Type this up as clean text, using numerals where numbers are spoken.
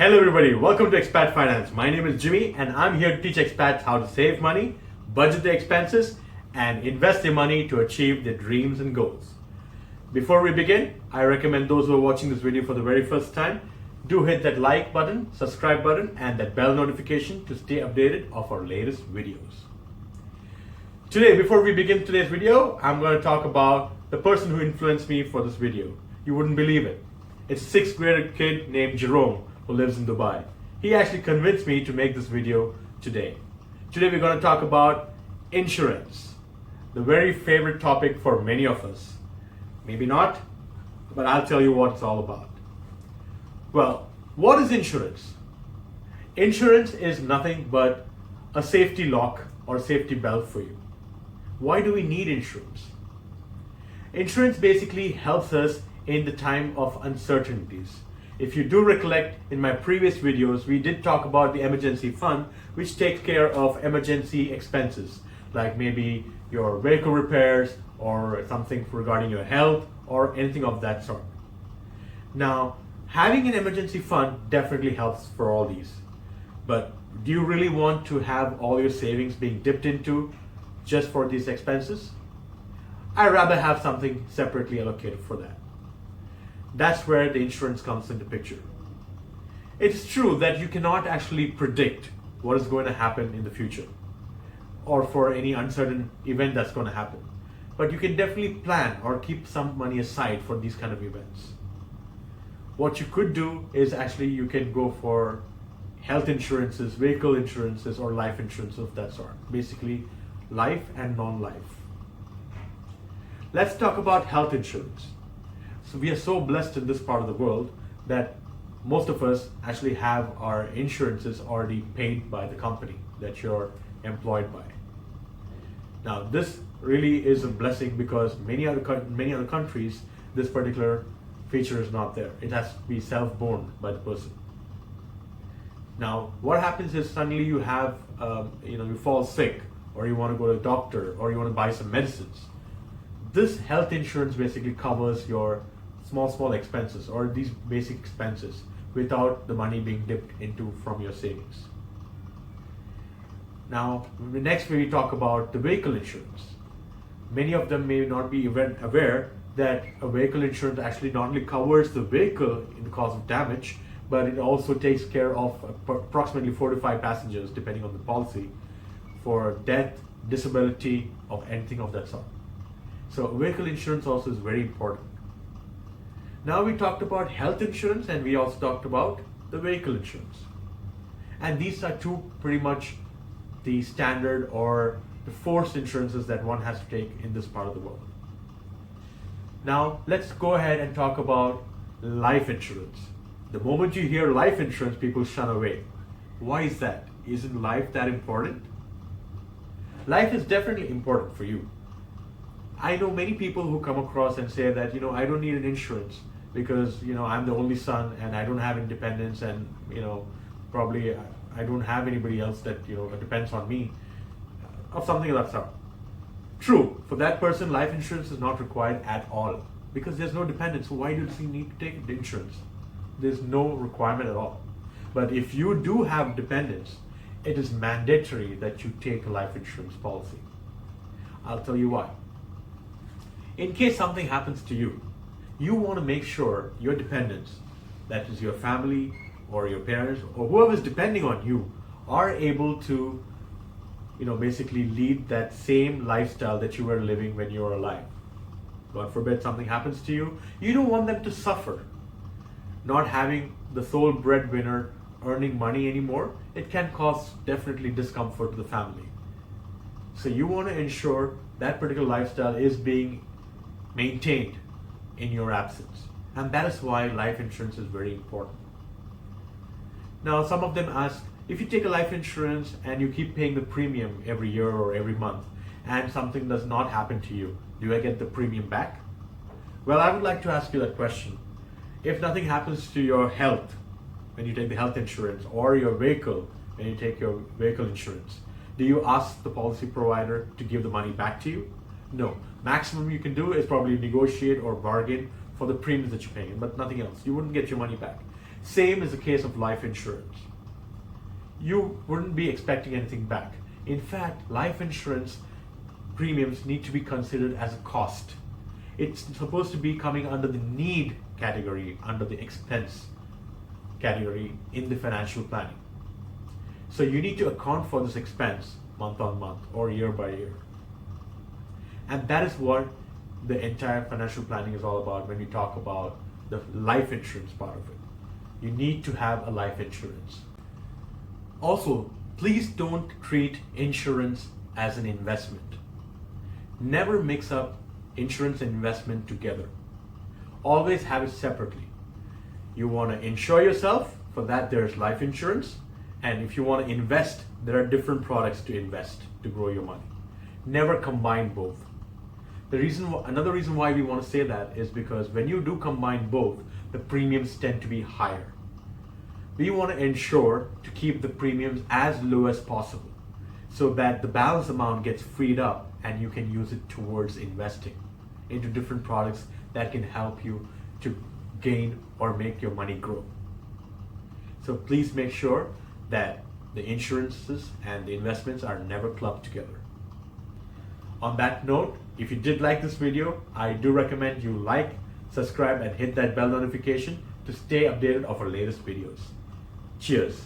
Hello everybody, welcome to Expat Finance. My name is Jimmy and I'm here to teach expats how to save money, budget their expenses, and invest their money to achieve their dreams and goals. Before we begin, I recommend those who are watching this video for the very first time, do hit that like button, subscribe button, and that bell notification to stay updated of our latest videos. Today, before we begin today's video, I'm going to talk about the person who influenced me for this video. You wouldn't believe it. It's a sixth grade kid named Jerome who lives in Dubai. He actually convinced me to make this video today. Today we're going to talk about insurance, the very favorite topic for many of us. Maybe not, but I'll tell you what it's all about. Well, what is insurance? Insurance is nothing but a safety lock or safety belt for you. Why do we need insurance? Insurance basically helps us in the time of uncertainties. If you do recollect, in my previous videos, we did talk about the emergency fund, which takes care of emergency expenses, like maybe your vehicle repairs or something regarding your health or anything of that sort. Now, having an emergency fund definitely helps for all these. But do you really want to have all your savings being dipped into just for these expenses? I'd rather have something separately allocated for that. That's where the insurance comes into picture. It's true that you cannot actually predict what is going to happen in the future or for any uncertain event that's going to happen. But you can definitely plan or keep some money aside for these kind of events. What you could do is actually you can go for health insurances, vehicle insurances, or life insurance of that sort. Basically, life and non-life. Let's talk about health insurance. So we are so blessed in this part of the world that most of us actually have our insurances already paid by the company that you're employed by. Now this really is a blessing because many other countries this particular feature is not there. It has to be self-borne by the person. Now what happens is suddenly you have you fall sick, or you want to go to a doctor, or you want to buy some medicines. This health insurance basically covers your small expenses or these basic expenses without the money being dipped into from your savings. Now, next we talk about the vehicle insurance. Many of them may not be even aware that a vehicle insurance actually not only covers the vehicle in the case of damage, but it also takes care of approximately 4 to 5 passengers, depending on the policy, for death, disability, or anything of that sort. So vehicle insurance also is very important. Now we talked about health insurance and we also talked about the vehicle insurance. And these are two pretty much the standard or the forced insurances that one has to take in this part of the world. Now let's go ahead and talk about life insurance. The moment you hear life insurance, people shun away. Why is that? Isn't life that important? Life is definitely important for you. I know many people who come across and say that, I don't need an insurance because, I'm the only son and I don't have independence and, probably I don't have anybody else that, depends on me or something of that sort. True, for that person, life insurance is not required at all because there's no dependence. So why does he need to take the insurance? There's no requirement at all. But if you do have dependence, it is mandatory that you take a life insurance policy. I'll tell you why. In case something happens to you, you want to make sure your dependents, that is your family or your parents or whoever is depending on you, are able to, basically lead that same lifestyle that you were living when you were alive. God forbid something happens to you, you don't want them to suffer. Not having the sole breadwinner earning money anymore, it can cause definitely discomfort to the family. So you want to ensure that particular lifestyle is being maintained in your absence. And that is why life insurance is very important. Now, some of them ask, if you take a life insurance and you keep paying the premium every year or every month and something does not happen to you, do I get the premium back? Well, I would like to ask you that question. If nothing happens to your health when you take the health insurance or your vehicle when you take your vehicle insurance, do you ask the policy provider to give the money back to you? No. Maximum you can do is probably negotiate or bargain for the premiums that you're paying, but nothing else. You wouldn't get your money back. Same is the case of life insurance. You wouldn't be expecting anything back. In fact, life insurance premiums need to be considered as a cost. It's supposed to be coming under the need category, under the expense category in the financial planning. So you need to account for this expense month on month or year by year. And that is what the entire financial planning is all about when we talk about the life insurance part of it. You need to have a life insurance. Also, please don't treat insurance as an investment. Never mix up insurance and investment together. Always have it separately. You want to insure yourself, for that there's life insurance. And if you want to invest, there are different products to invest to grow your money. Never combine both. Another reason why we want to say that is because when you do combine both, the premiums tend to be higher. We want to ensure to keep the premiums as low as possible so that the balance amount gets freed up and you can use it towards investing into different products that can help you to gain or make your money grow. So please make sure that the insurances and the investments are never clubbed together. On that note, if you did like this video, I do recommend you like, subscribe, and hit that bell notification to stay updated of our latest videos. Cheers!